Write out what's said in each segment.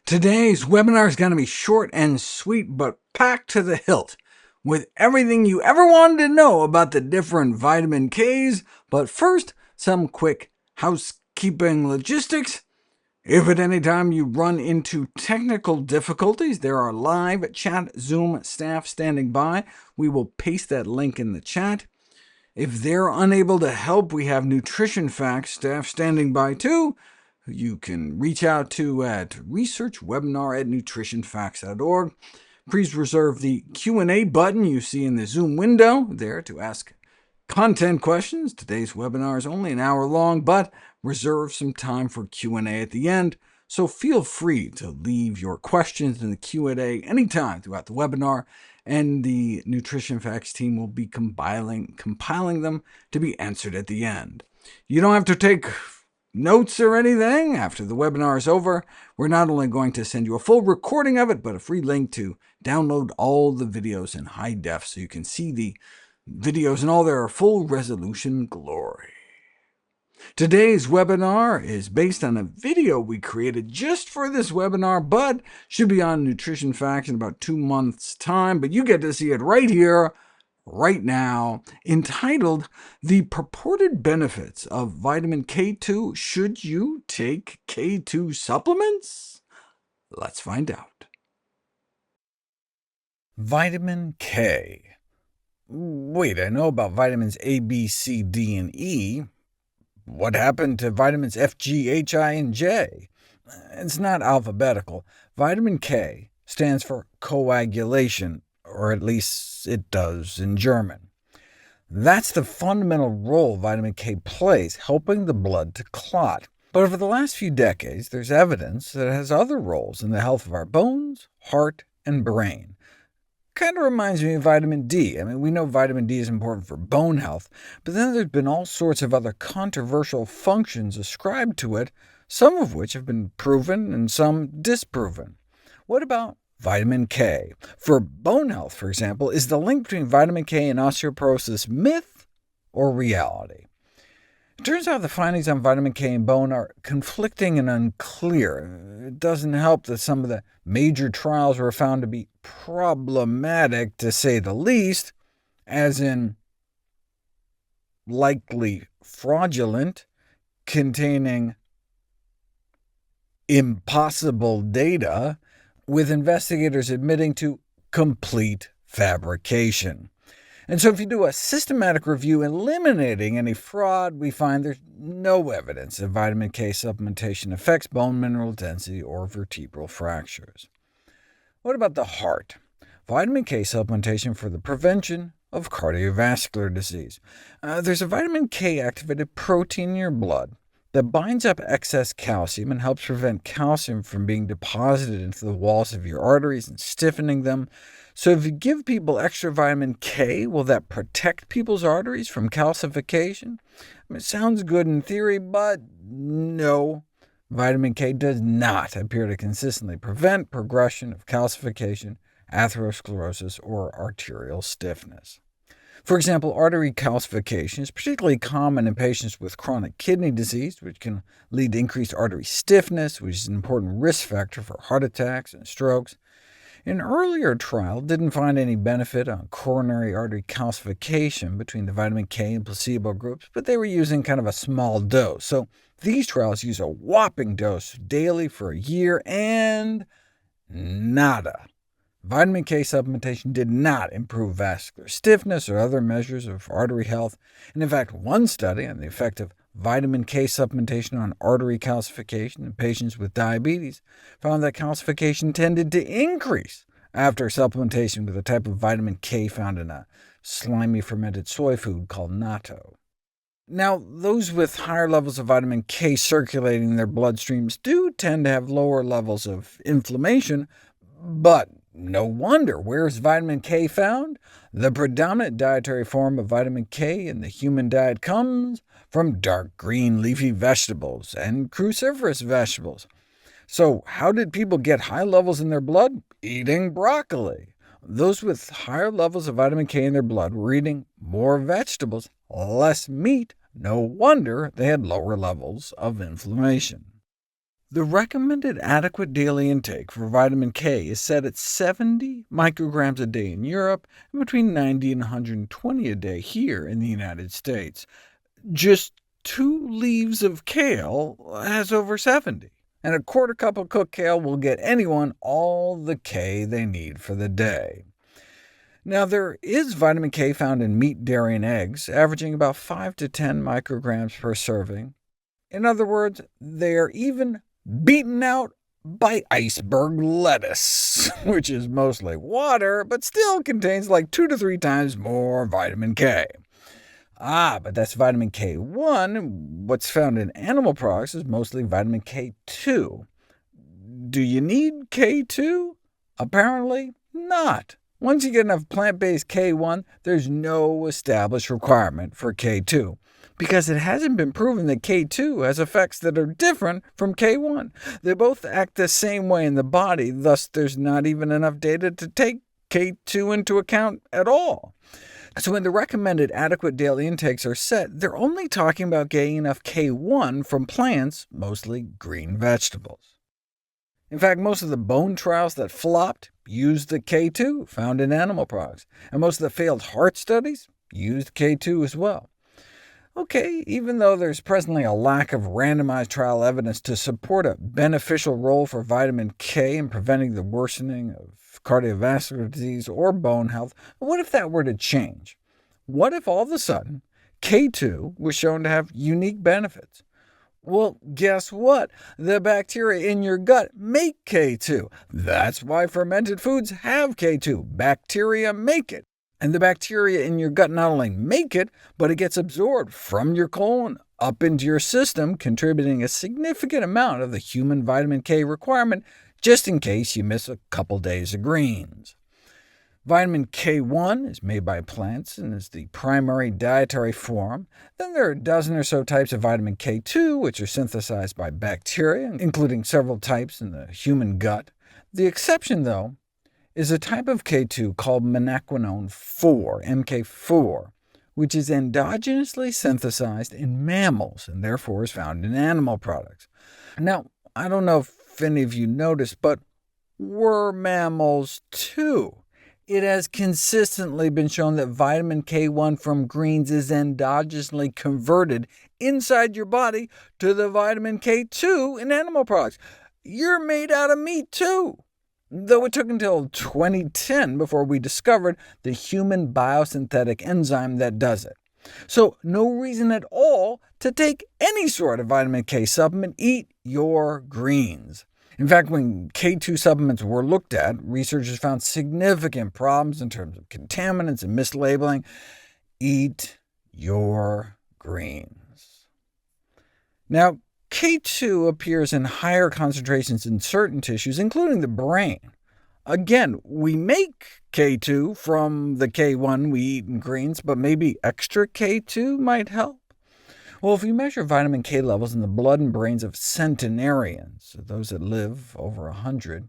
Today's webinar is going to be short and sweet, but packed to the hilt, with everything you ever wanted to know about the different vitamin Ks. But first, some quick housekeeping logistics. If at any time you run into technical difficulties, there are live chat Zoom staff standing by. We will paste that link in the chat. If they're unable to help, we have Nutrition Facts staff standing by too. You can reach out to at researchwebinar@NutritionFacts.org. Please reserve the Q&A button you see in the Zoom window there to ask content questions. Today's webinar is only an hour long, but reserve some time for Q&A at the end, so feel free to leave your questions in the Q&A anytime throughout the webinar, and the Nutrition Facts team will be compiling them to be answered at the end. You don't have to take notes or anything. After the webinar is over, we're not only going to send you a full recording of it, but a free link to download all the videos in high def so you can see the videos in all their full resolution glory. Today's webinar is based on a video we created just for this webinar, but should be on Nutrition Facts in about 2 months' time. But you get to see it right here, right now, entitled The Purported Benefits of Vitamin K2. Should you take K2 supplements? Let's find out. Vitamin K. Wait, I know about vitamins A, B, C, D, and E. What happened to vitamins F, G, H, I, and J? It's not alphabetical. Vitamin K stands for coagulation, or at least it does in German. That's the fundamental role vitamin K plays, helping the blood to clot. But over the last few decades, there's evidence that it has other roles in the health of our bones, heart, and brain. Kind of reminds me of vitamin D. We know vitamin D is important for bone health, but then there's been all sorts of other controversial functions ascribed to it, some of which have been proven and some disproven. What about vitamin K? For bone health, for example, is the link between vitamin K and osteoporosis myth or reality? It turns out the findings on vitamin K in bone are conflicting and unclear. It doesn't help that some of the major trials were found to be problematic, to say the least, as in likely fraudulent, containing impossible data, with investigators admitting to complete fabrication. And so if you do a systematic review eliminating any fraud, we find there's no evidence that vitamin K supplementation affects bone mineral density or vertebral fractures. What about the heart? Vitamin K supplementation for the prevention of cardiovascular disease. There's a vitamin K-activated protein in your blood that binds up excess calcium and helps prevent calcium from being deposited into the walls of your arteries and stiffening them. So if you give people extra vitamin K, will that protect people's arteries from calcification? It sounds good in theory, but no. Vitamin K does not appear to consistently prevent progression of calcification, atherosclerosis, or arterial stiffness. For example, artery calcification is particularly common in patients with chronic kidney disease, which can lead to increased artery stiffness, which is an important risk factor for heart attacks and strokes. An earlier trial didn't find any benefit on coronary artery calcification between the vitamin K and placebo groups, but they were using kind of a small dose. So these trials use a whopping dose daily for a year, and nada. Vitamin K supplementation did not improve vascular stiffness or other measures of artery health, and in fact, one study on the effect of vitamin K supplementation on artery calcification in patients with diabetes found that calcification tended to increase after supplementation with a type of vitamin K found in a slimy fermented soy food called natto. Now, those with higher levels of vitamin K circulating in their bloodstreams do tend to have lower levels of inflammation, but no wonder. Where is vitamin K found? The predominant dietary form of vitamin K in the human diet comes from dark green leafy vegetables and cruciferous vegetables. So how did people get high levels in their blood? Eating broccoli. Those with higher levels of vitamin K in their blood were eating more vegetables, less meat. No wonder they had lower levels of inflammation. The recommended adequate daily intake for vitamin K is set at 70 micrograms a day in Europe, and between 90 and 120 a day here in the United States. Just 2 leaves of kale has over 70, and a quarter cup of cooked kale will get anyone all the K they need for the day. Now, there is vitamin K found in meat, dairy, and eggs, averaging about 5 to 10 micrograms per serving. In other words, they are even beaten out by iceberg lettuce, which is mostly water, but still contains like 2 to 3 times more vitamin K. But that's vitamin K1. What's found in animal products is mostly vitamin K2. Do you need K2? Apparently not. Once you get enough plant-based K1, there's no established requirement for K2, because it hasn't been proven that K2 has effects that are different from K1. They both act the same way in the body, thus there's not even enough data to take K2 into account at all. So when the recommended adequate daily intakes are set, they're only talking about getting enough K1 from plants, mostly green vegetables. In fact, most of the bone trials that flopped used the K2 found in animal products, and most of the failed heart studies used K2 as well. OK, even though there's presently a lack of randomized trial evidence to support a beneficial role for vitamin K in preventing the worsening of cardiovascular disease or bone health, what if that were to change? What if all of a sudden K2 was shown to have unique benefits? Well, guess what? The bacteria in your gut make K2. That's why fermented foods have K2. Bacteria make it. And the bacteria in your gut not only make it, but it gets absorbed from your colon up into your system, contributing a significant amount of the human vitamin K requirement, just in case you miss a couple days of greens. Vitamin K1 is made by plants and is the primary dietary form. Then there are a dozen or so types of vitamin K2, which are synthesized by bacteria, including several types in the human gut. The exception, though, is a type of K2 called menaquinone 4, MK4, which is endogenously synthesized in mammals, and therefore is found in animal products. Now, I don't know if any of you noticed, but we're mammals too. It has consistently been shown that vitamin K1 from greens is endogenously converted inside your body to the vitamin K2 in animal products. You're made out of meat too, though it took until 2010 before we discovered the human biosynthetic enzyme that does it. So no reason at all to take any sort of vitamin K supplement. Eat your greens. In fact, when K2 supplements were looked at, researchers found significant problems in terms of contaminants and mislabeling. Eat your greens. Now, K2 appears in higher concentrations in certain tissues, including the brain. Again, we make K2 from the K1 we eat in greens, but maybe extra K2 might help? Well, if you measure vitamin K levels in the blood and brains of centenarians, those that live over 100,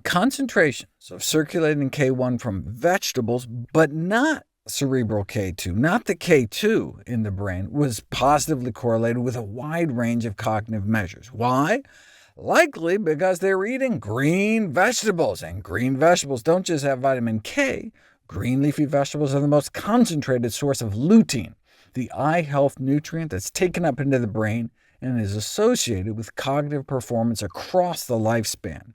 concentrations of circulating K1 from vegetables, but not cerebral K2, not the K2 in the brain, was positively correlated with a wide range of cognitive measures. Why? Likely because they were eating green vegetables, and green vegetables don't just have vitamin K. Green leafy vegetables are the most concentrated source of lutein, the eye health nutrient that's taken up into the brain and is associated with cognitive performance across the lifespan.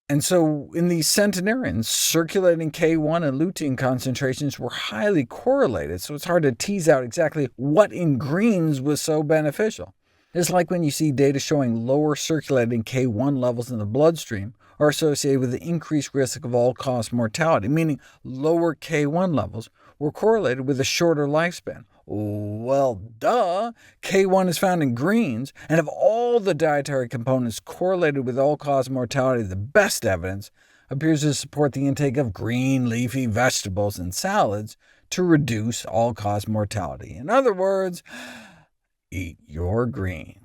And so in these centenarians, circulating K1 and lutein concentrations were highly correlated, so it's hard to tease out exactly what in greens was so beneficial. It's like when you see data showing lower circulating K1 levels in the bloodstream are associated with the increased risk of all-cause mortality, meaning lower K1 levels were correlated with a shorter lifespan. Well, duh! K1 is found in greens, and of all the dietary components correlated with all-cause mortality, the best evidence appears to support the intake of green leafy vegetables and salads to reduce all-cause mortality. In other words, eat your greens.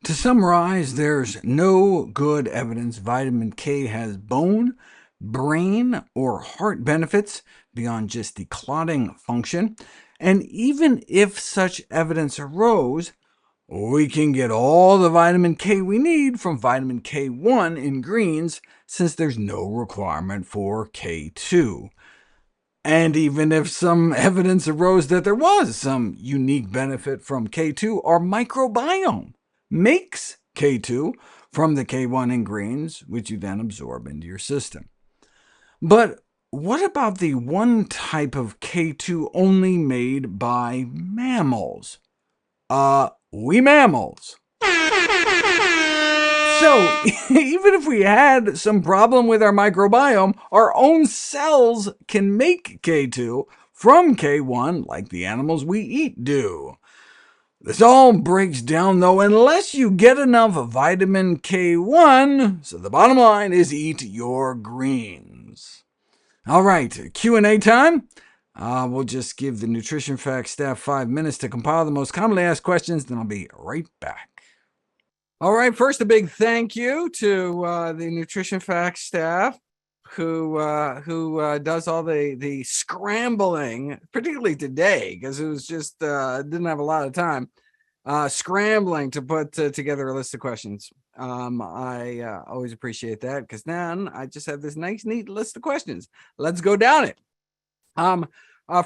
To summarize, there's no good evidence vitamin K has bone, brain, or heart benefits beyond just the clotting function, and even if such evidence arose, We can get all the vitamin K we need from vitamin K1 in greens, since there's no requirement for K2. And even if some evidence arose that there was some unique benefit from K2, our microbiome makes K2 from the K1 in greens, which you then absorb into your system. But what about the one type of K2 only made by mammals? We mammals. So, even if we had some problem with our microbiome, our own cells can make K2 from K1 like the animals we eat do. This all breaks down, though, unless you get enough vitamin K1, so the bottom line is eat your greens. All right, Q&A time. We'll just give the Nutrition Facts staff 5 minutes to compile the most commonly asked questions, then I'll be right back. All right, first a big thank you to the Nutrition Facts staff who does all the scrambling, particularly today, because it was just didn't have a lot of time, scrambling to put together a list of questions. I always appreciate that, because then I just have this nice, neat list of questions. Let's go down it.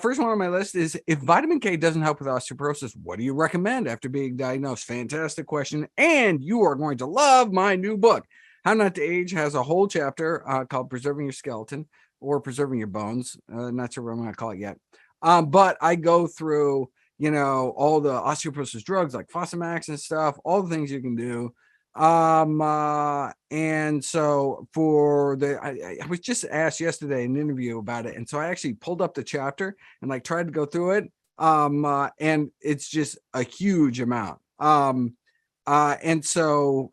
First one on my list is, if vitamin K doesn't help with osteoporosis, what do you recommend after being diagnosed? Fantastic question, and you are going to love my new book. How Not to Age has a whole chapter called Preserving Your Skeleton, or Preserving Your Bones. Not sure what I'm going to call it yet. But I go through, all the osteoporosis drugs like Fosamax and stuff, all the things you can do. And so I was just asked yesterday in an interview about it, and so I actually pulled up the chapter and tried to go through it. And it's just a huge amount. And so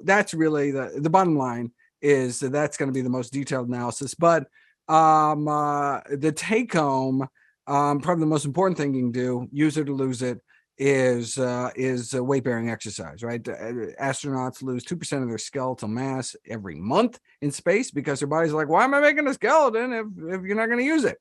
that's really the bottom line, is that's going to be the most detailed analysis. But the take home, probably the most important thing you can do, use it or lose it, is weight-bearing exercise, right? Astronauts lose 2% of their skeletal mass every month in space because their body's like, why am I making a skeleton if you're not going to use it?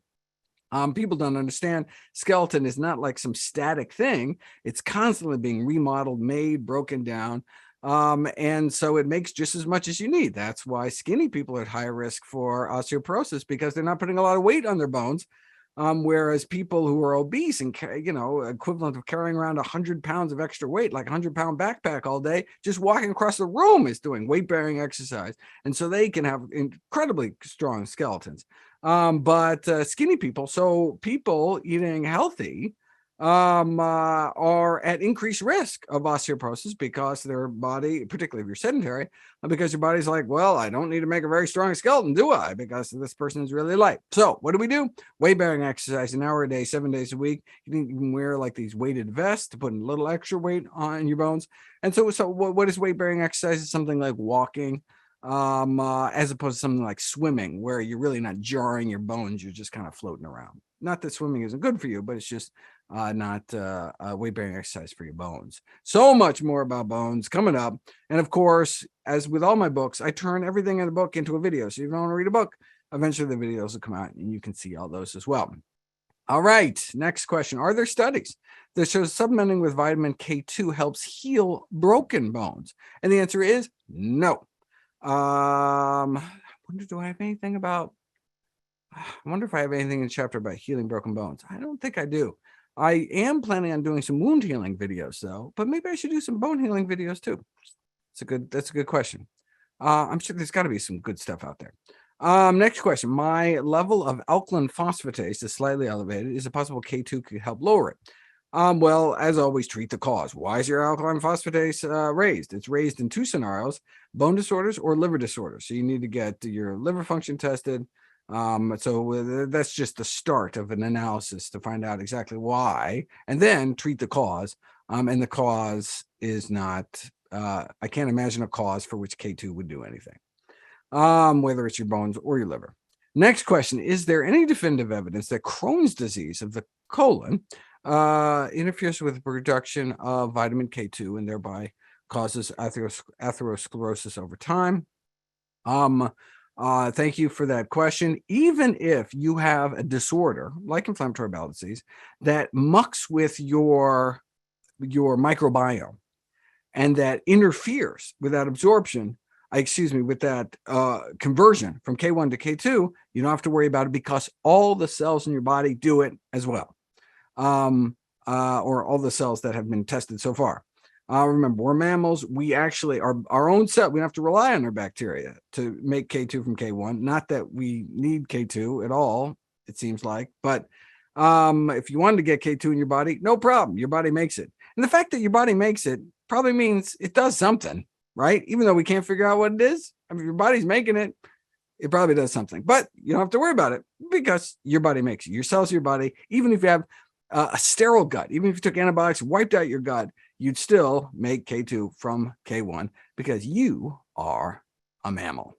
People don't understand skeleton is not like some static thing. It's constantly being remodeled, made, broken down. And so it makes just as much as you need. That's why skinny people are at high risk for osteoporosis, because they're not putting a lot of weight on their bones. Whereas people who are obese and, equivalent of carrying around 100 pounds of extra weight, like a 100-pound backpack all day, just walking across the room is doing weight-bearing exercise. And so they can have incredibly strong skeletons. But skinny people, so people eating healthy, are at increased risk of osteoporosis, because their body, particularly if you're sedentary, because your body's like, well, I don't need to make a very strong skeleton, do I? Because this person is really light. So what do? Weight-bearing exercise, an hour a day, 7 days a week. You can wear like these weighted vests to put a little extra weight on your bones. And so what is weight-bearing exercise? It's something like walking, as opposed to something like swimming, where you're really not jarring your bones, you're just kind of floating around. Not that swimming isn't good for you, but it's just not weight-bearing exercise for your bones. So much more about bones coming up. And of course, as with all my books, I turn everything in the book into a video. So if you don't want to read a book, eventually the videos will come out and you can see all those as well. All right, next question. Are there studies that show supplementing with vitamin K2 helps heal broken bones? And the answer is no. I wonder if I have anything in the chapter about healing broken bones. I don't think I do. I am planning on doing some wound healing videos, though, but maybe I should do some bone healing videos too. That's a good question. I'm sure there's got to be some good stuff out there. Next question. My level of alkaline phosphatase is slightly elevated. Is it possible K2 could help lower it? Well, as always, treat the cause. Why is your alkaline phosphatase raised? It's raised in two scenarios: bone disorders or liver disorders. So you need to get your liver function tested. So that's just the start of an analysis to find out exactly why, and then treat the cause. And the cause is not, I can't imagine a cause for which K2 would do anything, whether it's your bones or your liver. Next question. Is there any definitive evidence that Crohn's disease of the colon interferes with the production of vitamin K2 and thereby causes atherosclerosis over time? Thank you for that question. Even if you have a disorder like inflammatory bowel disease that mucks with your your microbiome, and that interferes with that absorption, with that conversion from K1 to K2, you don't have to worry about it because all the cells in your body do it as well, or all the cells that have been tested so far. Remember, we're mammals. We actually are our own cell. We don't have to rely on our bacteria to make K2 from K1. Not that we need K2 at all, it seems like. But if you wanted to get K2 in your body, no problem. Your body makes it. And the fact that your body makes it probably means it does something, right? Even though we can't figure out what it is. I mean, if your body's making it, it probably does something. But you don't have to worry about it because your body makes it. Your cells of your body, even if you have a sterile gut, even if you took antibiotics, wiped out your gut, you'd still make K2 from K1 because you are a mammal.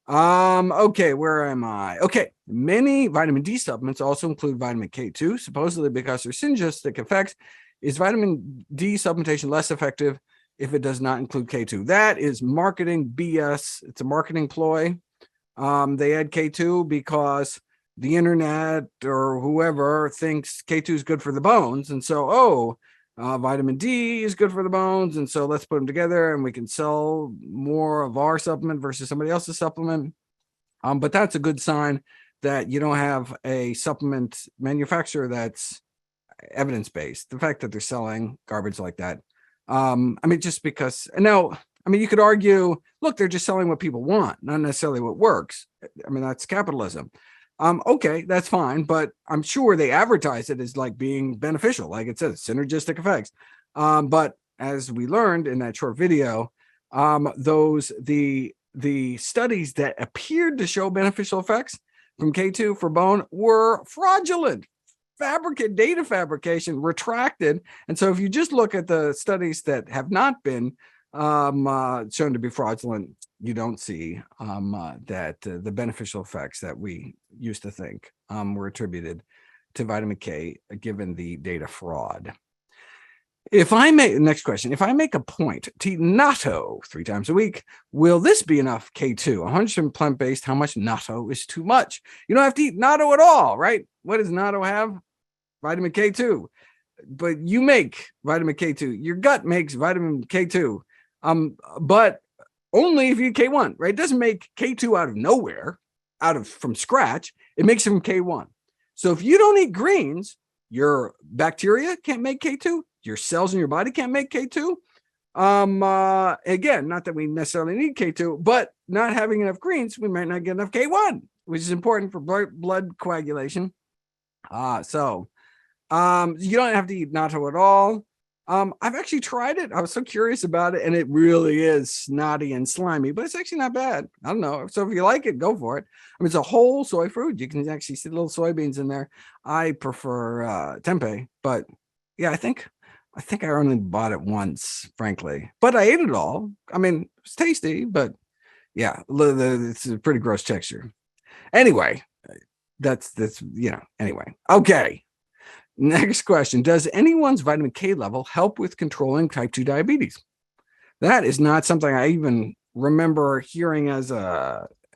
Okay, where am I? Okay, many vitamin D supplements also include vitamin K2, supposedly because their synergistic effects. Is vitamin D supplementation less effective if it does not include K2? That is marketing BS. It's a marketing ploy. They add K2 because the internet or whoever thinks K2 is good for the bones. And so, vitamin D is good for the bones. And so let's put them together and we can sell more of our supplement versus somebody else's supplement. But that's a good sign that you don't have a supplement manufacturer that's evidence-based. The fact that they're selling garbage like that. Just because now, you could argue, look, they're just selling what people want, not necessarily what works. That's capitalism. Okay, that's fine, but I'm sure they advertise it as like being beneficial, like it says, synergistic effects. But as we learned in that short video, the studies that appeared to show beneficial effects from K2 for bone were fraudulent. Data fabrication, retracted. And so if you just look at the studies that have not been shown to be fraudulent, you don't see that the beneficial effects that we used to think were attributed to vitamin K, given the data fraud. Next question, if I make a point to eat natto 3 times a week, will this be enough K2? 100% plant-based, how much natto is too much? You don't have to eat natto at all, right? What does natto have? Vitamin K2. But you make vitamin K2. Your gut makes vitamin K2. But only if you eat K1, right? It doesn't make K2 out of nowhere, from scratch. It makes it from K1. So if you don't eat greens, your bacteria can't make K2. Your cells in your body can't make K2. Again, not that we necessarily need K2, but not having enough greens, we might not get enough K1, which is important for blood coagulation. You don't have to eat natto at all. I've actually tried it. I was so curious about it, and it really is snotty and slimy, but it's actually not bad. I don't know. So if you like it, go for it. It's a whole soy fruit. You can actually see little soybeans in there. I prefer tempeh, but yeah, I think I only bought it once, frankly, but I ate it all. It's tasty, but yeah, it's a pretty gross texture. Anyway, that's anyway. Okay. Next question. Does anyone's vitamin K level help with controlling type 2 diabetes? That is not something I even remember hearing as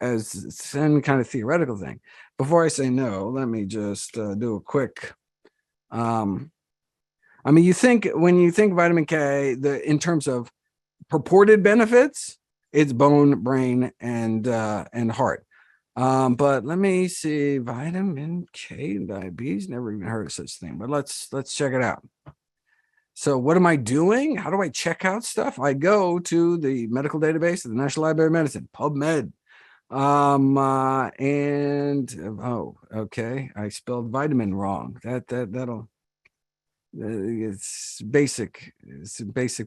some kind of theoretical thing. Before I say no, let me just do a quick. When you think vitamin K, in terms of purported benefits, it's bone, brain, and heart. But let me see, vitamin K and diabetes, never even heard of such thing, but let's check it out. So what am I doing? How do I check out stuff? I go to the medical database of the National Library of Medicine, PubMed. Okay, I spelled vitamin wrong. That'll it's basic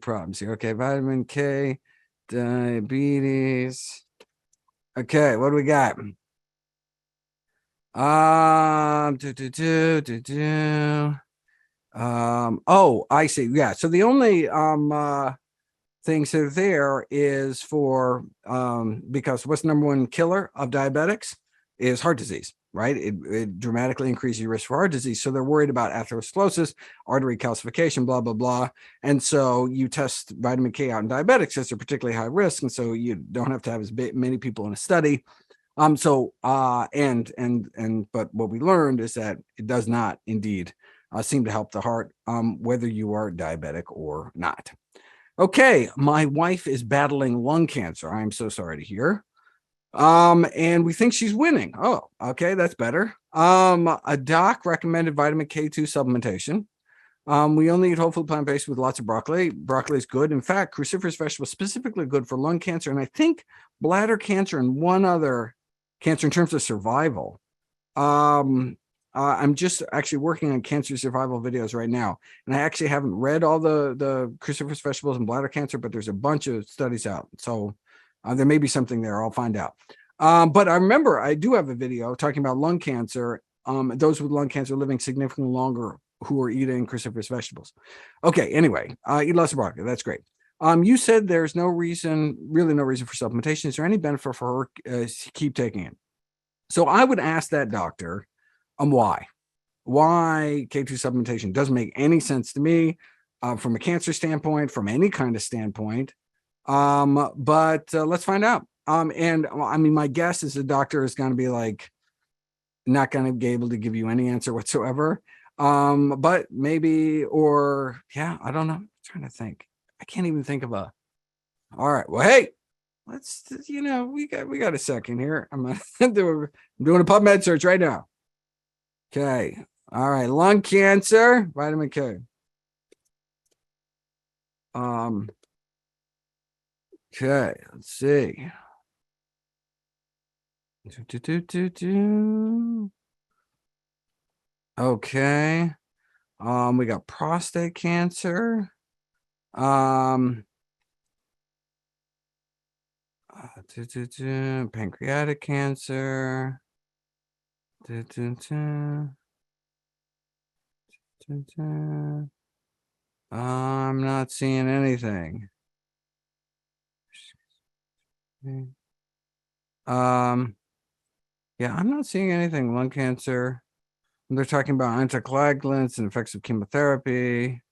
problems here. Okay, vitamin K, diabetes. Okay, what do we got? I see. Yeah. So the only things that are there is for because what's the number one killer of diabetics is heart disease, right? It dramatically increases your risk for heart disease. So they're worried about atherosclerosis, artery calcification, blah, blah, blah. And so you test vitamin K out in diabetics as they're particularly high risk. And so you don't have to have as many people in a study. But what we learned is that it does not indeed seem to help the heart, whether you are diabetic or not. Okay, my wife is battling lung cancer. I'm so sorry to hear. And we think she's winning. Oh, okay, that's better. A doc recommended vitamin K2 supplementation. We only eat whole food plant-based with lots of broccoli. Broccoli is good. In fact, cruciferous vegetables specifically good for lung cancer, and I think bladder cancer and one other cancer in terms of survival. I'm just actually working on cancer survival videos right now, and I actually haven't read all the cruciferous vegetables and bladder cancer, but there's a bunch of studies out. So there may be something there. I'll find out. But I remember I do have a video talking about lung cancer, those with lung cancer living significantly longer who are eating cruciferous vegetables. Okay, anyway, eat lots of broccoli. That's great. You said there's really no reason for supplementation. Is there any benefit for her to keep taking it? So I would ask that doctor, why? Why K2 supplementation doesn't make any sense to me from a cancer standpoint, from any kind of standpoint. But let's find out. And I mean, my guess is the doctor is going to be like, not going to be able to give you any answer whatsoever. But maybe, or yeah, I don't know. I'm trying to think. I can't even think of all right. Well, hey, let's, we got a second here. I'm doing a PubMed search right now. Okay. All right. Lung cancer, vitamin K. Okay. Let's see. Okay. We got prostate cancer. Pancreatic cancer. I'm not seeing anything. Yeah, I'm not seeing anything. Lung cancer. They're talking about anticoagulants and effects of chemotherapy.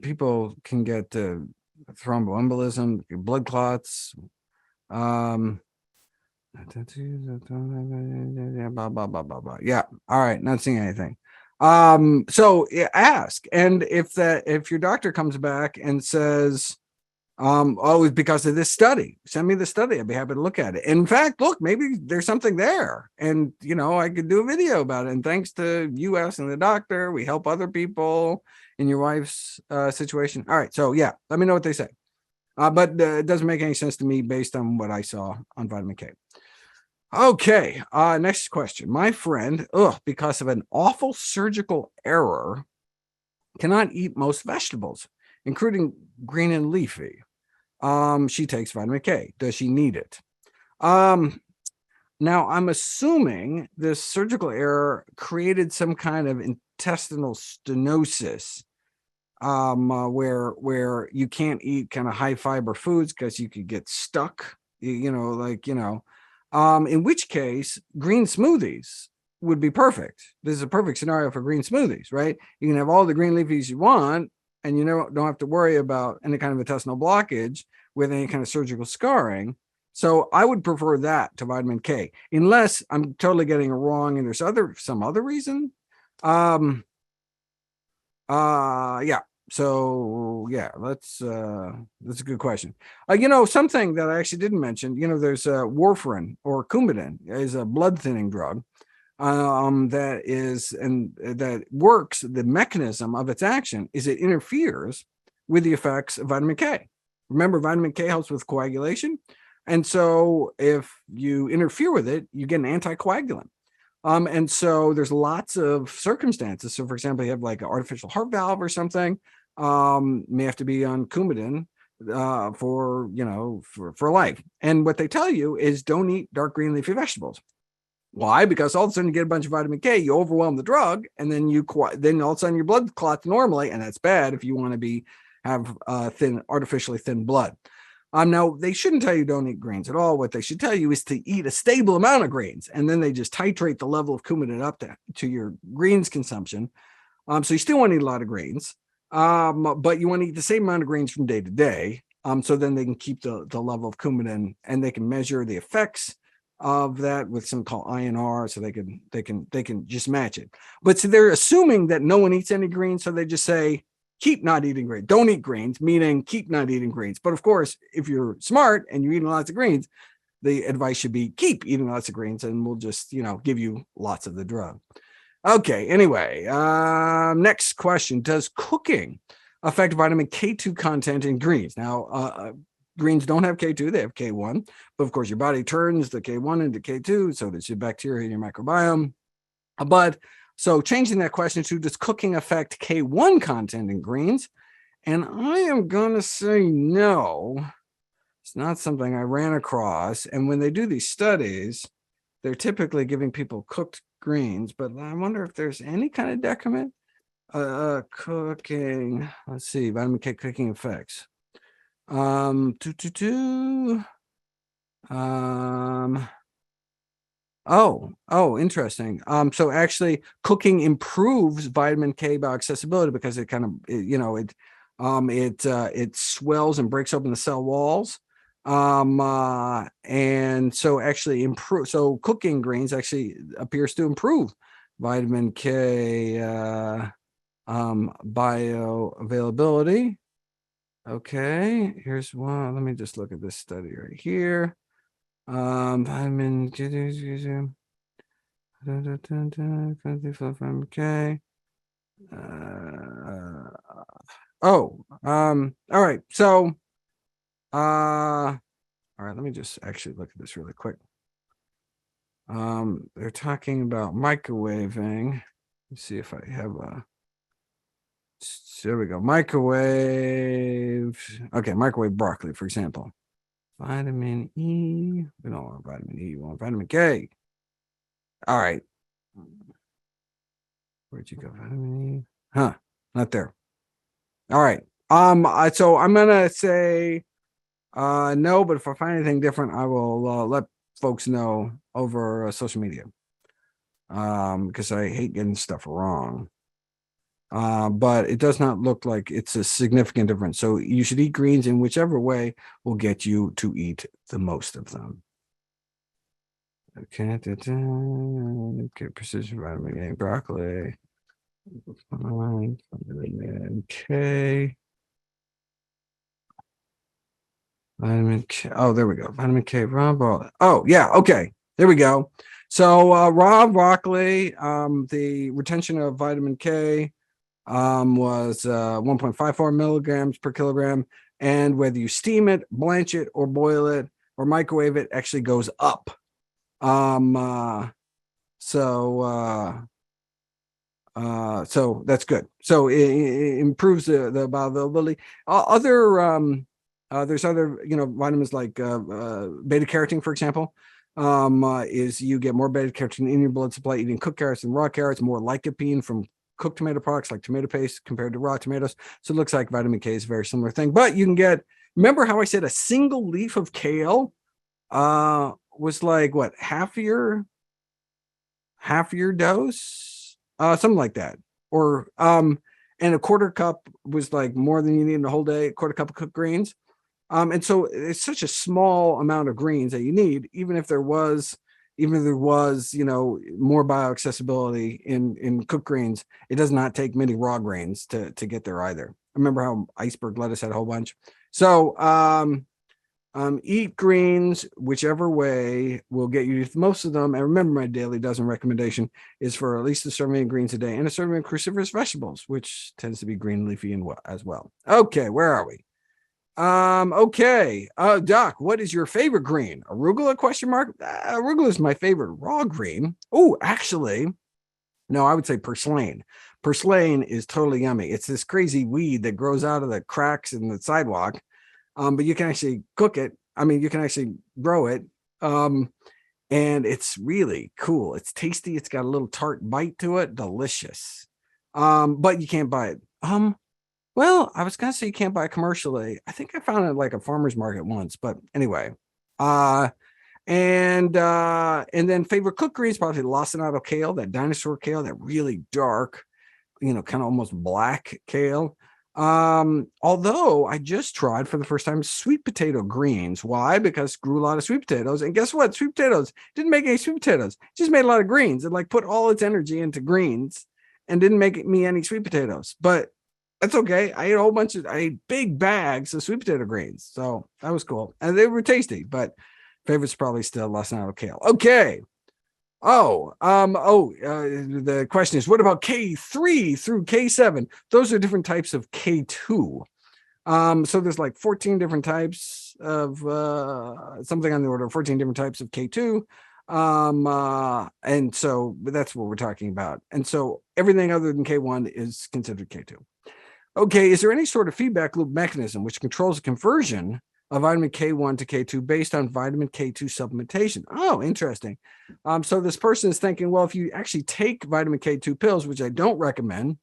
People can get thromboembolism, blood clots. Blah, blah, blah, blah, blah. Yeah. All right. Not seeing anything. So ask. And if your doctor comes back and says, oh, it's because of this study, send me the study. I'd be happy to look at it. In fact, look, maybe there's something there, and I could do a video about it. And thanks to US and the doctor, we help other people in your wife's situation. All right, so yeah, let me know what they say. But it doesn't make any sense to me based on what I saw on vitamin K. Okay, next question. My friend, because of an awful surgical error, cannot eat most vegetables, including green and leafy. She takes vitamin K. Does she need it? Now I'm assuming this surgical error created some kind of intestinal stenosis, where you can't eat kind of high fiber foods because you could get stuck, in which case green smoothies would be perfect. This is a perfect scenario for green smoothies, right? You can have all the green leafies you want, and don't have to worry about any kind of intestinal blockage with any kind of surgical scarring. So I would prefer that to vitamin K, unless I'm totally getting it wrong and there's some other reason. Yeah. So yeah, that's a good question. Something that I actually didn't mention, there's warfarin or Coumadin is a blood thinning drug. That works. The mechanism of its action is it interferes with the effects of vitamin K. Remember, vitamin K helps with coagulation, and so if you interfere with it, you get an anticoagulant. And so there's lots of circumstances. So, for example, you have like an artificial heart valve or something, may have to be on Coumadin for life. And what they tell you is don't eat dark green leafy vegetables. Why? Because all of a sudden you get a bunch of vitamin K, you overwhelm the drug, and then all of a sudden your blood clots normally, and that's bad if you want to have artificially thin blood. Now they shouldn't tell you don't eat greens at all. What they should tell you is to eat a stable amount of greens, and then they just titrate the level of Coumadin up to your greens consumption. So you still want to eat a lot of greens, but you want to eat the same amount of greens from day to day. So then they can keep the level of Coumadin, and they can measure the effects of that with something called INR, so they can just match it. But so they're assuming that no one eats any greens, so they just say keep not eating greens, don't eat greens, meaning keep not eating greens. But of course, if you're smart and you're eating lots of greens, the advice should be keep eating lots of greens, and we'll just give you lots of the drug. Okay, anyway, next question. Does cooking affect vitamin K2 content in greens? Now, greens don't have K2, they have K1, but of course your body turns the K1 into K2, so does your bacteria in your microbiome. But so changing that question to, does cooking affect K1 content in greens? And I am going to say no. It's not something I ran across. And when they do these studies, they're typically giving people cooked greens, but I wonder if there's any kind of decrement. Cooking, let's see, vitamin K cooking effects. Oh, interesting. So actually cooking improves vitamin K bioaccessibility because it kind of, it swells and breaks open the cell walls. And so actually so cooking greens actually appears to improve vitamin K bioavailability. Okay, here's one. Let me just look at this study right here. Vitamin K. All right. So, all right, let me just actually look at this really quick. They're talking about microwaving. Let's see if I have a. There we go. Microwave. Okay, microwave broccoli, for example. Vitamin E. We don't want vitamin E. We want vitamin K. All right. Where'd you go? Vitamin E. Huh? Not there. All right. So I'm gonna say no, but if I find anything different, I will let folks know over social media. Because I hate getting stuff wrong. But it does not look like it's a significant difference. So you should eat greens in whichever way will get you to eat the most of them. Okay, precision vitamin A, broccoli. Vitamin K. Vitamin K. Oh, there we go. Vitamin K, raw broccoli. Oh, yeah. Okay. There we go. So raw broccoli, the retention of vitamin K was 1.54 milligrams per kilogram. And whether you steam it, blanch it, or boil it, or microwave it, actually goes up. So that's good. So it improves the bioavailability. There's other vitamins like beta carotene, for example. Is you get more beta carotene in your blood supply eating cooked carrots and raw carrots, more lycopene from cooked tomato products like tomato paste compared to raw tomatoes. So it looks like vitamin K is a very similar thing. But you can get. Remember how I said a single leaf of kale was like what, half your dose, something like that, or and a quarter cup was like more than you need in a whole day. A quarter cup of cooked greens, and so it's such a small amount of greens that you need, even if there was more bioaccessibility in cooked greens. It does not take many raw greens to get there either. Remember how iceberg lettuce had a whole bunch. So eat greens whichever way will get you most of them. And remember, my daily dozen recommendation is for at least a serving of greens a day and a serving of cruciferous vegetables, which tends to be green leafy and as well. Okay, where are we? Okay. Doc, what is your favorite green? Arugula, question mark? Arugula is my favorite raw green. Oh, actually, no, I would say purslane. Purslane is totally yummy. It's this crazy weed that grows out of the cracks in the sidewalk. But you can actually cook it. I mean, you can actually grow it. And it's really cool. It's tasty. It's got a little tart bite to it. Delicious. But you can't buy it. Well, I was gonna say you can't buy it commercially. I think I found it like a farmer's market once, but anyway. And then favorite cooked greens, probably lacinato kale, that dinosaur kale, that really dark, kind of almost black kale. Although I just tried for the first time sweet potato greens. Why? Because grew a lot of sweet potatoes. And guess what? Sweet potatoes didn't make any sweet potatoes. It just made a lot of greens. It like put all its energy into greens and didn't make me any sweet potatoes. But that's okay. I ate big bags of sweet potato greens. So that was cool. And they were tasty, but favorite's probably still lacinato kale. Okay. The question is, what about K3 through K7? Those are different types of K2. So there's like 14 different types of something on the order of 14 different types of K2. And so that's what we're talking about. And so everything other than K1 is considered K2. Okay, is there any sort of feedback loop mechanism which controls the conversion of vitamin K1 to K2 based on vitamin K2 supplementation? Oh, interesting. So this person is thinking, well, if you actually take vitamin K2 pills, which I don't recommend,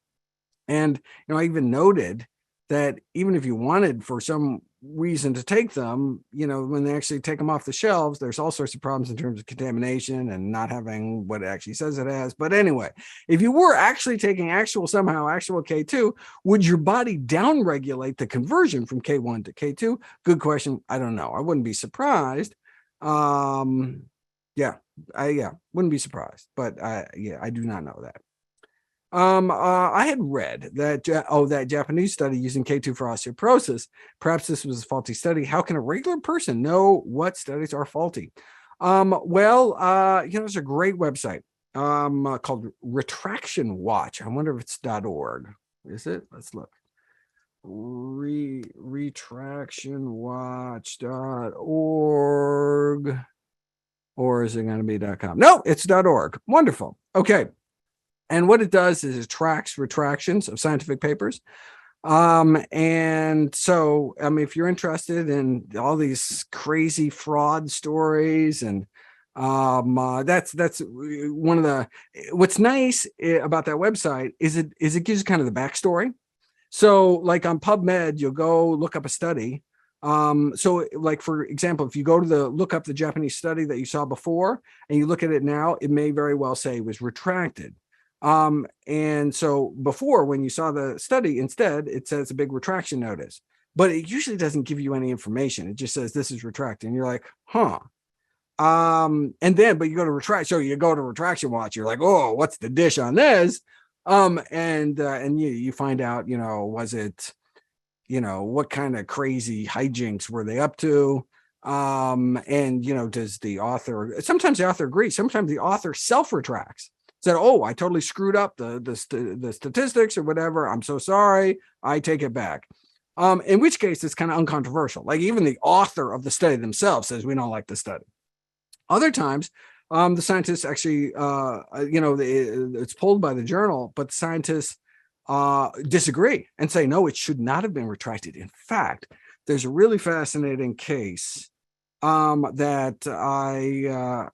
and I even noted that even if you wanted for some reason to take them, when they actually take them off the shelves, there's all sorts of problems in terms of contamination and not having what it actually says it has. But anyway, if you were actually taking actual K2, would your body downregulate the conversion from K1 to K2? Good question. I don't know. I wouldn't be surprised. Wouldn't be surprised, but I do not know that. I had read that that Japanese study using K2 for osteoporosis. Perhaps this was a faulty study. How can a regular person know what studies are faulty? There's a great website called Retraction Watch. I wonder if it's .org. Is it? Let's look. Retractionwatch.org. Or is it going to be .com? No, it's .org. Wonderful. Okay. And what it does is it tracks retractions of scientific papers. And so, if you're interested in all these crazy fraud stories, and that's one of the, what's nice about that website is it gives you kind of the backstory. So like on PubMed, you'll go look up a study. So like, for example, if you go to look up the Japanese study that you saw before and you look at it now, it may very well say it was retracted. And so before, when you saw the study, instead, it says a big retraction notice, but it usually doesn't give you any information. It just says this is retracted. And you're like, huh. But you go to Retraction Watch, you're like, oh, what's the dish on this? And you find out, was it, what kind of crazy hijinks were they up to? Does the author, sometimes the author agrees, sometimes the author self-retracts. Said, oh, I totally screwed up the statistics or whatever. I'm so sorry. I take it back. In which case, it's kind of uncontroversial. Like even the author of the study themselves says, we don't like the study. Other times, the scientists actually, it's pulled by the journal, but the scientists disagree and say, no, it should not have been retracted. In fact, there's a really fascinating case that I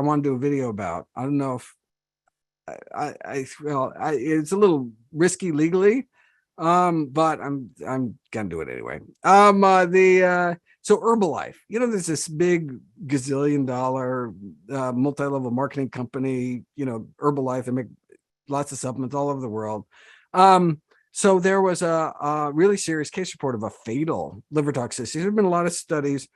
want to do a video about. I don't know if it's a little risky legally, but I'm gonna do it anyway. So Herbalife, there's this big gazillion-dollar multi-level marketing company, Herbalife. They make lots of supplements all over the world. So there was a really serious case report of a fatal liver toxicity. There have been a lot of studies,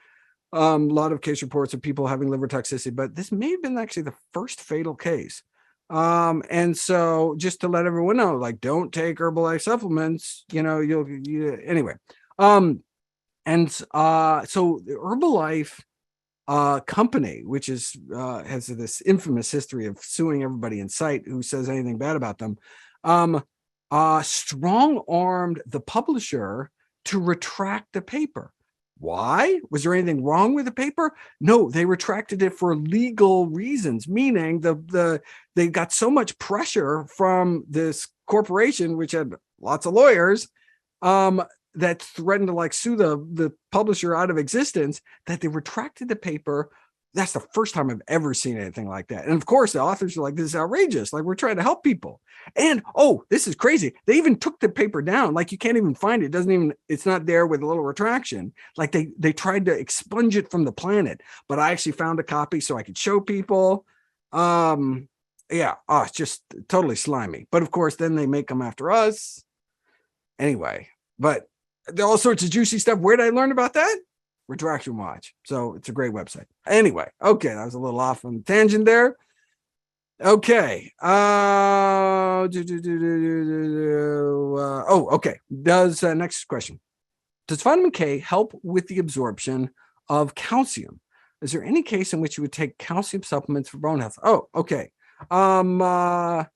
a lot of case reports of people having liver toxicity, but this may have been actually the first fatal case. And so just to let everyone know, like, don't take Herbalife supplements, anyway. So the Herbalife company, which has this infamous history of suing everybody in sight who says anything bad about them, strong-armed the publisher to retract the paper. Why? Was there anything wrong with the paper? No, they retracted it for legal reasons, meaning they got so much pressure from this corporation, which had lots of lawyers, that threatened to sue the publisher out of existence, that they retracted the paper. That's the first time I've ever seen anything like that. And of course, the authors are like, this is outrageous. Like, we're trying to help people. And, oh, this is crazy. They even took the paper down. Like, you can't even find it. It's not there with a little retraction. Like, they tried to expunge it from the planet. But I actually found a copy so I could show people. It's just totally slimy. But of course, then they make them after us. Anyway, but there are all sorts of juicy stuff. Where did I learn about that? Retraction Watch. So it's a great website. Anyway, okay, that was a little off on the tangent there. Okay. Okay. Next question. Does vitamin K help with the absorption of calcium? Is there any case in which you would take calcium supplements for bone health? Oh, okay. No,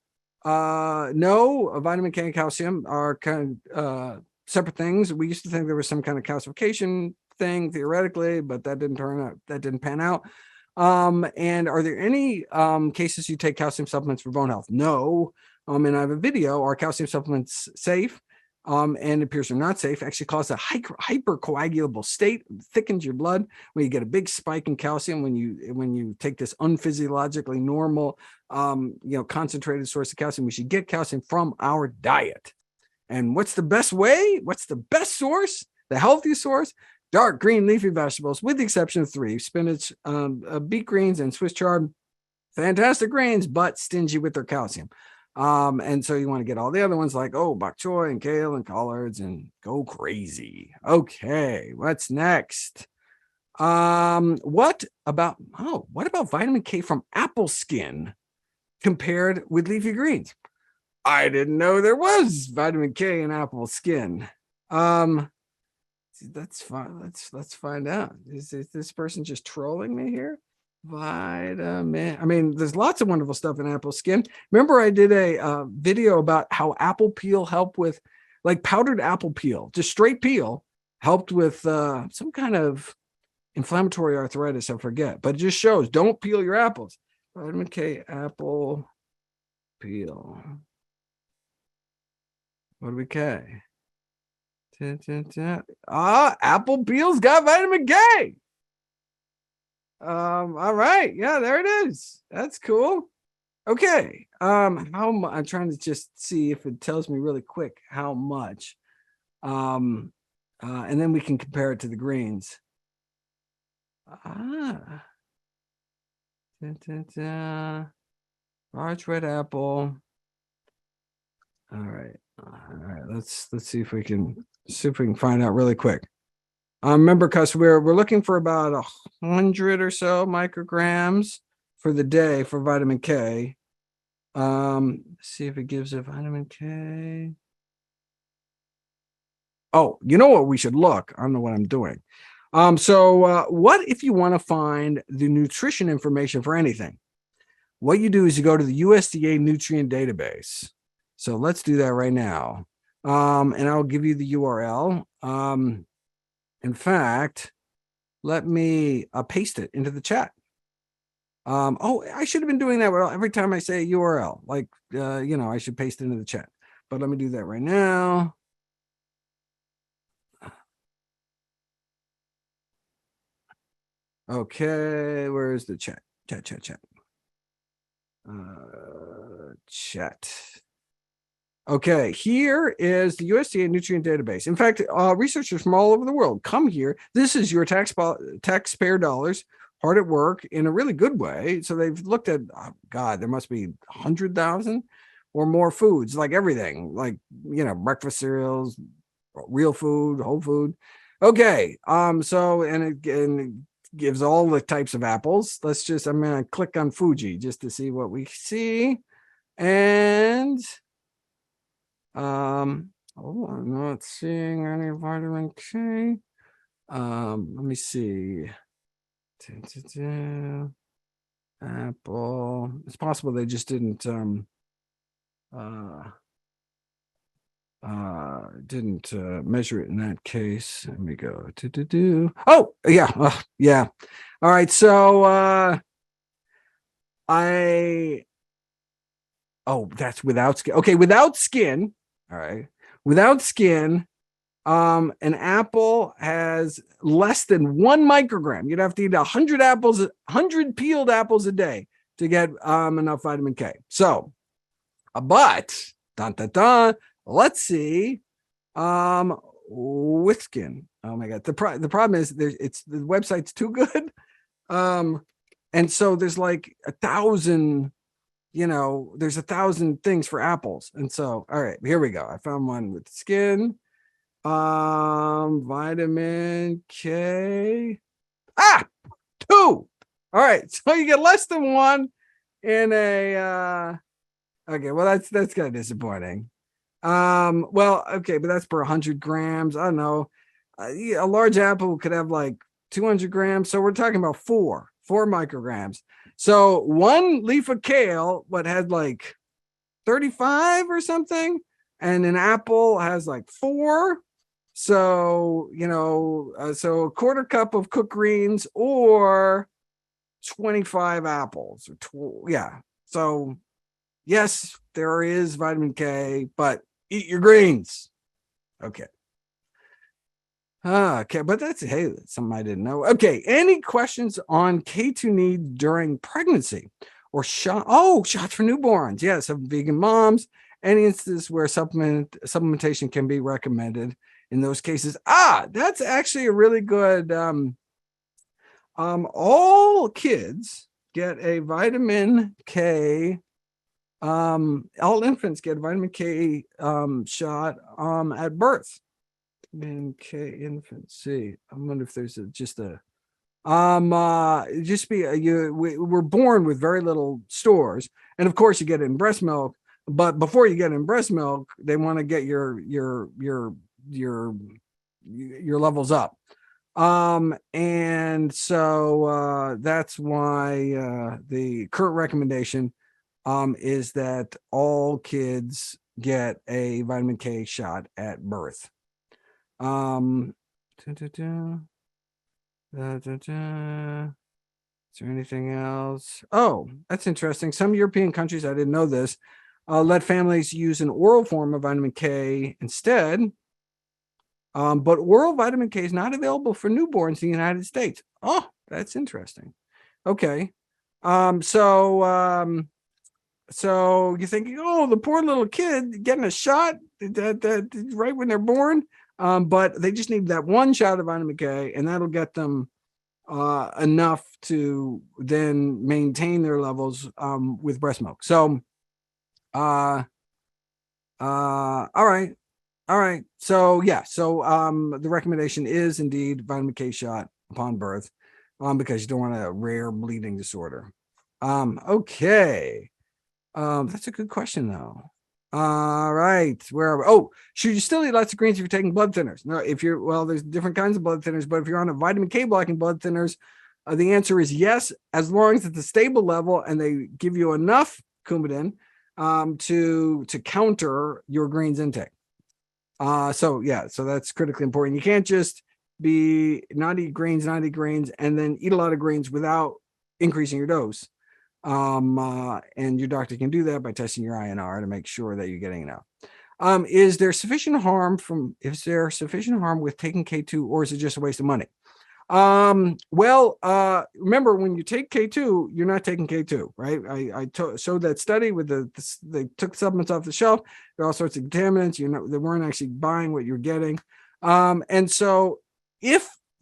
vitamin K and calcium are kind of separate things. We used to think there was some kind of calcification thing theoretically, but that didn't pan out. And are there any cases you take calcium supplements for bone health? No. And I have a video. Are calcium supplements safe? And it appears they're not safe. Actually cause a hypercoagulable state, thickens your blood when you get a big spike in calcium when you take this unphysiologically normal concentrated source of calcium. We should get calcium from our diet. And what's the best way? What's the best source? The healthiest source? Dark green leafy vegetables, with the exception of 3: spinach, beet greens, and Swiss chard. Fantastic greens, but stingy with their calcium. And so you want to get all the other ones like, bok choy and kale and collards and go crazy. Okay, what's next? What about vitamin K from apple skin compared with leafy greens? I didn't know there was vitamin K in apple skin. That's fine. Let's find out. Is this person just trolling me here? Vitamin. I mean, there's lots of wonderful stuff in apple skin. Remember, I did a video about how apple peel helped with, like, powdered apple peel, just straight peel, helped with some kind of inflammatory arthritis. I forget, but it just shows don't peel your apples. Vitamin K apple peel. What do we K? Apple peel's got vitamin K. All right. Yeah, there it is. That's cool. Okay. I'm trying to just see if it tells me really quick how much. And then we can compare it to the greens. Large red apple. All right. Let's see if we can find out really quick. Remember, because we're looking for about 100 or so micrograms for the day for vitamin K. See if it gives a vitamin K. Oh, you know what we should look? I don't know what I'm doing. So what if you want to find the nutrition information for anything? What you do is you go to the USDA nutrient database. So let's do that right now. And I'll give you the URL. In fact, let me paste it into the chat. I should have been doing that every time I say URL. Like, I should paste it into the chat. But let me do that right now. Okay, where's the chat? Chat. Chat. Okay, here is the USDA nutrient database. In fact, researchers from all over the world come here. This is your taxpayer dollars, hard at work in a really good way. So they've looked at, there must be 100,000 or more foods, like everything, like, breakfast cereals, real food, whole food. Okay, so, and it gives all the types of apples. I'm going to click on Fuji just to see what we see. And I'm not seeing any vitamin K. Let me see. Apple. It's possible they just didn't measure it in that case. Let me go Oh, yeah. Yeah. All right. So that's without skin. Okay, without skin. All right. Without skin, an apple has less than 1 microgram. You'd have to eat 100 peeled apples a day to get enough vitamin K. So, but let's see with skin. Oh my God. The problem is the website's too good. And so there's like 1,000 there's 1,000 things for apples. And so, all right, here we go. I found one with skin. Vitamin K. 2. All right. So you get less than 1 in a okay, well that's kind of disappointing. Well, okay, but that's per 100 grams. I don't know. A large apple could have like 200 grams. So we're talking about 4 micrograms. So 1 leaf of kale, had like 35 or something, and an apple has like 4. So, so a quarter cup of cooked greens or 25 apples yeah. So yes, there is vitamin K, but eat your greens. Okay. Okay, but that's something I didn't know. Okay, any questions on K2 need during pregnancy or shots for newborns? Yes, have vegan moms. Any instances where supplementation can be recommended in those cases? That's actually a really good. All kids get a vitamin K. All infants get a vitamin K shot at birth. Vitamin K infancy. I wonder if there's we're born with very little stores, and of course you get it in breast milk. But before you get in breast milk, they want to get your levels up. And so that's why the current recommendation is that all kids get a vitamin K shot at birth. Is there anything else? Oh, that's interesting. Some European countries, I didn't know this, let families use an oral form of vitamin K instead. But oral vitamin K is not available for newborns in the United States. Oh, that's interesting. Okay. So you're thinking, the poor little kid getting a shot that right when they're born. But they just need that 1 shot of vitamin K, and that'll get them enough to then maintain their levels with breast milk. So, all right. So yeah. So the recommendation is indeed vitamin K shot upon birth, because you don't want a rare bleeding disorder. Okay. That's a good question though. All right. Should you still eat lots of greens if you're taking blood thinners? No, there's different kinds of blood thinners, but if you're on a vitamin K blocking blood thinners, the answer is yes, as long as it's a stable level and they give you enough coumadin to counter your greens intake. So that's critically important. You can't just not eat greens, and then eat a lot of greens without increasing your dose. And your doctor can do that by testing your INR to make sure that you're getting enough. Is there sufficient harm with taking K2, or is it just a waste of money? Remember, when you take K2, you're not taking K2, right? I showed that study with they took supplements off the shelf. There are all sorts of contaminants. They weren't actually buying what you're getting. And so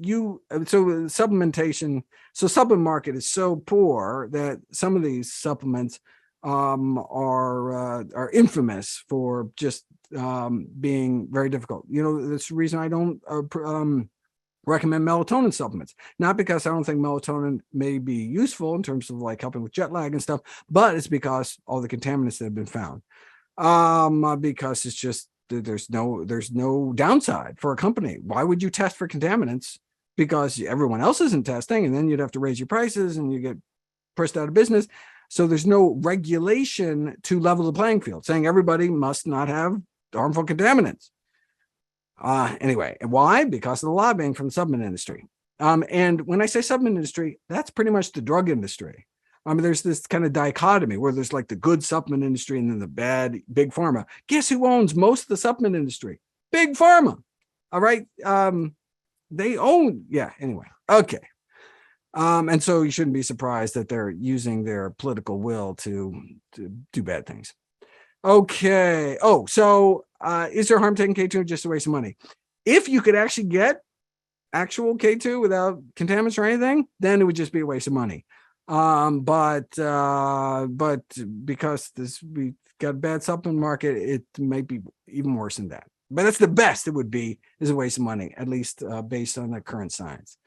supplementation, supplement market is so poor that some of these supplements are infamous for just being very difficult. That's the reason I don't recommend melatonin supplements. Not because I don't think melatonin may be useful in terms of like helping with jet lag and stuff, but it's because all the contaminants that have been found. Because it's just there's no downside for a company. Why would you test for contaminants? Because everyone else isn't testing, and then you'd have to raise your prices and you get pushed out of business. So there's no regulation to level the playing field, saying everybody must not have harmful contaminants. Anyway, why? Because of the lobbying from the supplement industry. And when I say supplement industry, that's pretty much the drug industry. There's this kind of dichotomy where there's like the good supplement industry and then the bad big pharma. Guess who owns most of the supplement industry? Big pharma. All right. They own, anyway. Okay. And so you shouldn't be surprised that they're using their political will to do bad things. Okay. So is there harm taking K2 or just a waste of money? If you could actually get actual K2 without contaminants or anything, then it would just be a waste of money. But because we've got a bad supplement market, it might be even worse than that. But that's the best it would be, is a waste of money, at least based on the current science.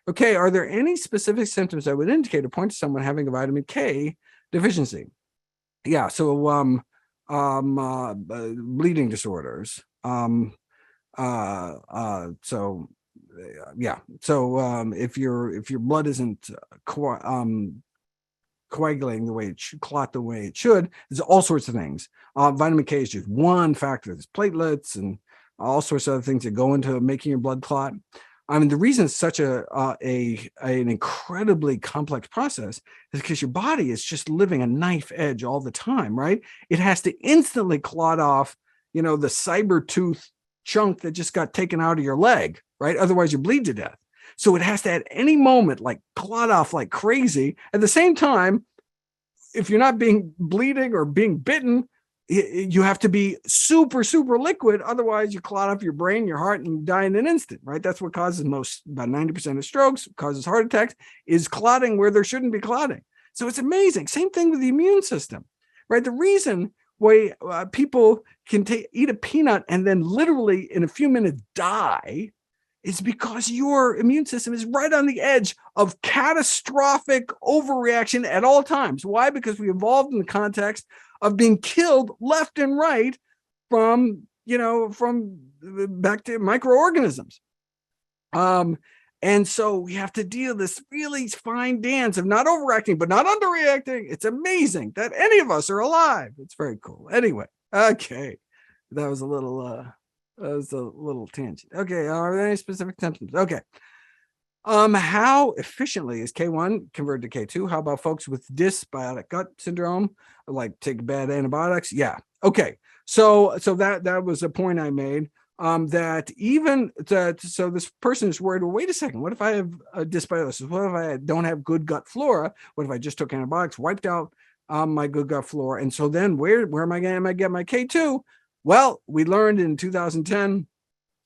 Okay, are there any specific symptoms that would indicate or point to someone having a vitamin K deficiency? Yeah, so bleeding disorders. If your blood isn't coagulating the way it should, clot the way it should, there's all sorts of things. Vitamin K is just one factor. There's platelets and all sorts of other things that go into making your blood clot. I mean, the reason it's such an incredibly complex process is because your body is just living a knife edge all the time, right? It has to instantly clot off, the cyber tooth chunk that just got taken out of your leg, right? Otherwise you bleed to death. So it has to at any moment like clot off like crazy. At the same time, if you're not bleeding or being bitten, you have to be super, super liquid. Otherwise, you clot up your brain, your heart, and you die in an instant, right? That's what causes about 90% of strokes, causes heart attacks, is clotting where there shouldn't be clotting. So it's amazing. Same thing with the immune system, right? The reason why people can eat a peanut and then literally in a few minutes die is because your immune system is right on the edge of catastrophic overreaction at all times. Why? Because we evolved in the context of being killed left and right from bacteria, microorganisms. And so we have to deal this really fine dance of not overreacting, but not underreacting. It's amazing that any of us are alive. It's very cool. Anyway, okay. That was a little tangent. Okay, are there any specific symptoms? Okay. How efficiently is K1 converted to K2? How about folks with dysbiotic gut syndrome, like take bad antibiotics? Yeah. Okay. So that was a point I made. So this person is worried, well, wait a second, what if I have a dysbiosis? What if I don't have good gut flora? What if I just took antibiotics, wiped out my good gut flora? And so then where am I going to get my K2? Well, we learned in 2010,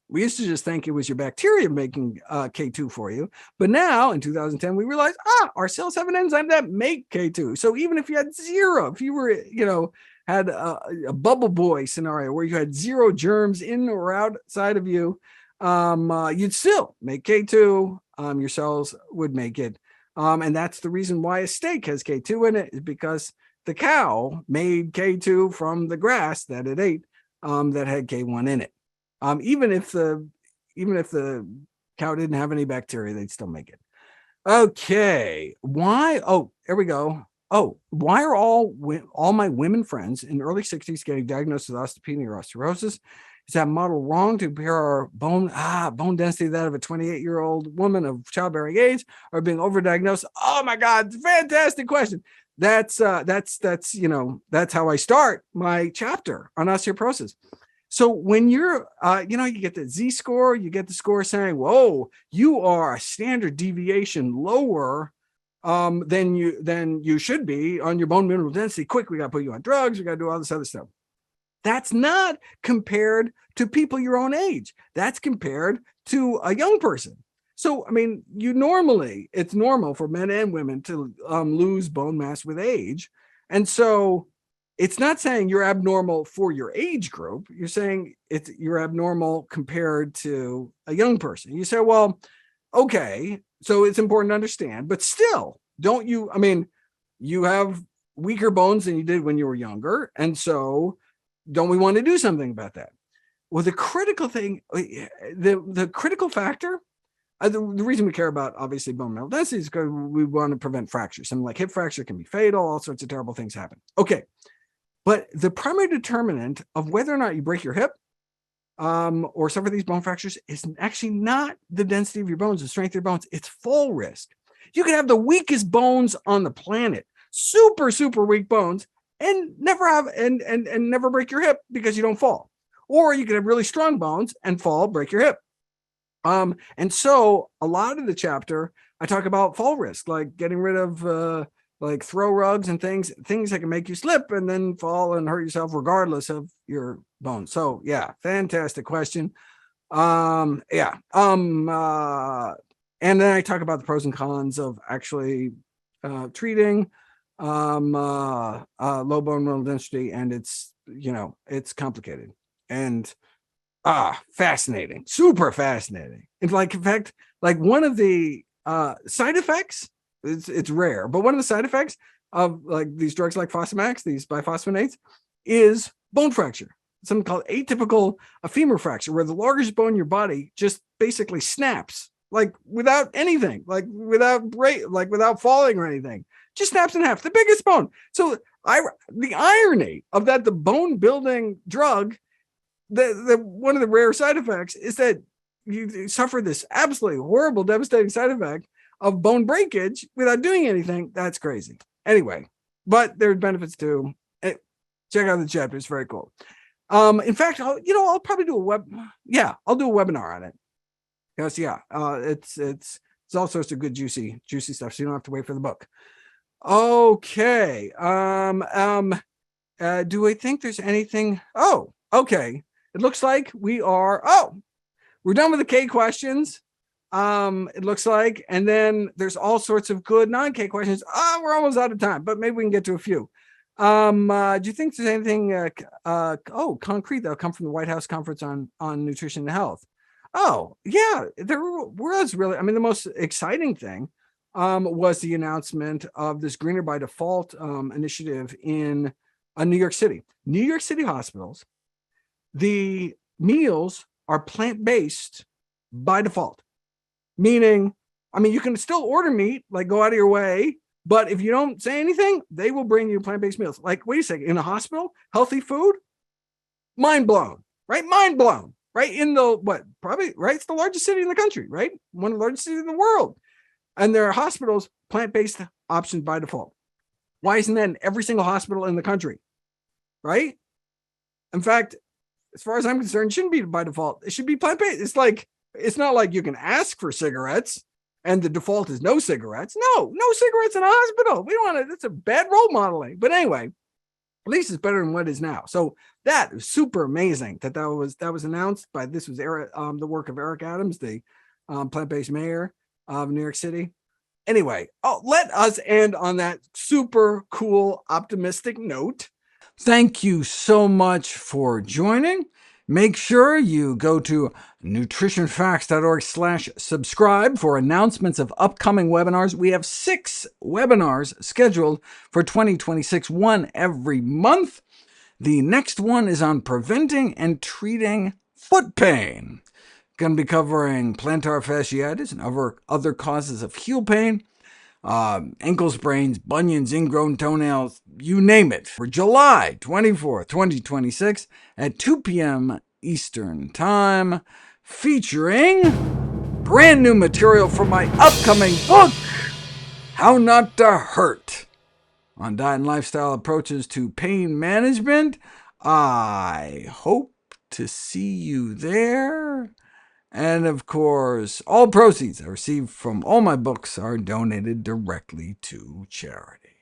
we used to just think it was your bacteria making K2 for you. But now in 2010, we realized, our cells have an enzyme that make K2. So even if you had zero, if you were, had a bubble boy scenario where you had zero germs in or outside of you, you'd still make K2. Your cells would make it. And that's the reason why a steak has K2 in it, is because the cow made K2 from the grass that it ate that had K1 in it. Even if the cow didn't have any bacteria, they'd still make it. Okay. Why? Oh, there we go. Oh, why are all my women friends in the early 60s getting diagnosed with osteopenia or osteoporosis? Is that model wrong to compare our bone density to that of a 28-year-old woman of childbearing age, or being overdiagnosed? Oh my God, fantastic question. That's how I start my chapter on osteoporosis. So when you're, you get the Z-score, you get the score saying, whoa, you are a standard deviation lower than you should be on your bone mineral density. Quick, we got to put you on drugs. We got to do all this other stuff. That's not compared to people your own age. That's compared to a young person. So, I mean, it's normal for men and women to lose bone mass with age. And so it's not saying you're abnormal for your age group. You're saying you're abnormal compared to a young person. You say, well, okay, so it's important to understand, but still, you have weaker bones than you did when you were younger. And so don't we want to do something about that? Well, the critical thing, the critical factor, the reason we care about, obviously, bone mineral density is because we want to prevent fractures. Something like hip fracture can be fatal. All sorts of terrible things happen. Okay. But the primary determinant of whether or not you break your hip or suffer these bone fractures is actually not the density of your bones, the strength of your bones. It's fall risk. You can have the weakest bones on the planet, super, super weak bones, and never break your hip because you don't fall. Or you can have really strong bones and fall, break your hip. And so a lot of the chapter, I talk about fall risk, like getting rid of like throw rugs and things that can make you slip and then fall and hurt yourself regardless of your bones. So yeah, fantastic question. And then I talk about the pros and cons of actually treating low bone mineral density, and it's complicated and fascinating, super fascinating. In fact, like one of the side effects, it's rare, but one of the side effects of like these drugs like Fosamax, these biphosphonates, is bone fracture. Something called atypical femur fracture, where the largest bone in your body just basically snaps, like without anything, like without falling or anything, just snaps in half. The biggest bone. So the irony of that, the bone building drug, the one of the rare side effects is that you suffer this absolutely horrible, devastating side effect of bone breakage without doing anything. That's crazy. Anyway, but there are benefits too. Check out the chapter; it's very cool. In fact, I'll probably do I'll do a webinar on it. Because it's all sorts of good juicy stuff, so you don't have to wait for the book. Okay. Do I think there's anything? Oh, okay. It looks like we're done with the K questions. It looks like, and then there's all sorts of good non-K questions. We're almost out of time, but maybe we can get to a few. Do you think there's anything concrete that'll come from the White House conference on nutrition and health? Oh, yeah, there was really, the most exciting thing was the announcement of this Greener by Default initiative in New York City. New York City hospitals, the meals are plant-based by default, meaning, you can still order meat, like go out of your way, but if you don't say anything, they will bring you plant-based meals. Like, wait a second, in a hospital, healthy food? Mind blown, right? Mind blown. Right in it's the largest city in the country, right? One of the largest cities in the world. And there are hospitals, plant-based options by default. Why isn't that in every single hospital in the country? Right? In fact, as far as I'm concerned, it shouldn't be by default. It should be plant-based. It's not like you can ask for cigarettes and the default is no cigarettes. No cigarettes in a hospital. We don't want to, that's a bad role modeling. But anyway, at least it's better than what it is now. So that was super amazing that was announced by, this was the work of Eric Adams, the plant-based mayor of New York City. Anyway, let us end on that super cool, optimistic note. Thank you so much for joining. Make sure you go to NutritionFacts.org/subscribe for announcements of upcoming webinars. We have 6 webinars scheduled for 2026, one every month. The next one is on preventing and treating foot pain. Going to be covering plantar fasciitis and other causes of heel pain, ankle sprains, bunions, ingrown toenails, you name it, for July 24th, 2026 at 2 p.m. Eastern Time, featuring brand new material from my upcoming book, How Not to Hurt, on diet and lifestyle approaches to pain management. I hope to see you there. And of course, all proceeds I receive from all my books are donated directly to charity.